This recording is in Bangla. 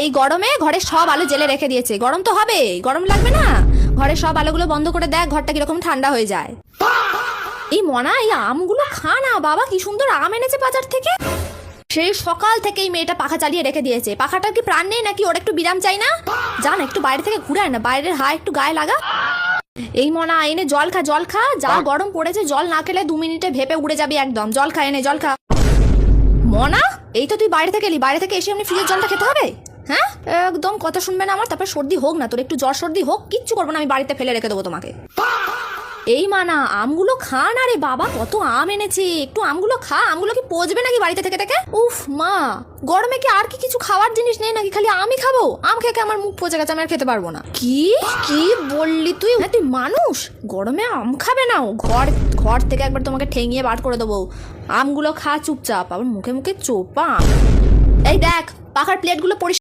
এই গরমে ঘরে সব আলো জ্বেলে রেখে দিয়েছে। গরম তো হবে, গরম লাগবে না? ঘরে সব আলোগুলো বন্ধ করে দেখ, ঘরটা কিরকম ঠান্ডা হয়ে যায়। এই মনা, এই আমগুলো খা না বাবা, কি সুন্দর আম এনেছে বাজার থেকে। সেই সকাল থেকে এই মেয়েটা পাখা চালিয়ে রেখে দিয়েছে। পাখাটার কি প্রাণ নেই নাকি? ওর একটু বিরাম চাই না? যা না, একটু বাইরে থেকে ঘুরে আয় না, বাইরের হাওয়া একটু গায়ে লাগা। এই মনা, এনে জল খা, জল খা। যা গরম পড়েছে, জল না খেলে 2 মিনিটে ভেপে উড়ে যাবি একদম। জল খা, এনে জল খা। মনা, এই তো তুই বাইরে থেকে এলি, বাইরে থেকে এসে এমনি ফ্রিজের জলটা খেতে হবে? হ্যাঁ, একদম কথা শুনবে না আমার। তারপর সর্দি হোক না, তোর একটু জ্বর সর্দি হোক, কিচ্ছু করবো না, আমি বাড়িতে ফেলে রেখে দেবো তোমাকে। এই মানা, আমগুলো খা না রে বাবা, কত আম এনেছে, একটু আমগুলো খা। আমগুলো কি পচবে নাকি বাড়িতে থেকে থেকে? উফ মা, গরমে কি আর কি কিছু খাওয়ার জিনিস নেই নাকি? খালি আমই খাবো? আম খেয়ে আমার মুখ পচে গেছে, আমি আর খেতে পারবো না। কি কি বললি তুই? হ্যাঁ, তুই মানুষ, গরমে আম খাবে না? ঘর থেকে একবার তোমাকে ঠেঙিয়ে বার করে দেবো। আমগুলো খা চুপচাপ, আবার মুখে মুখে চোপা। এই দেখ, পাখার প্লেটগুলো পরিষ্কার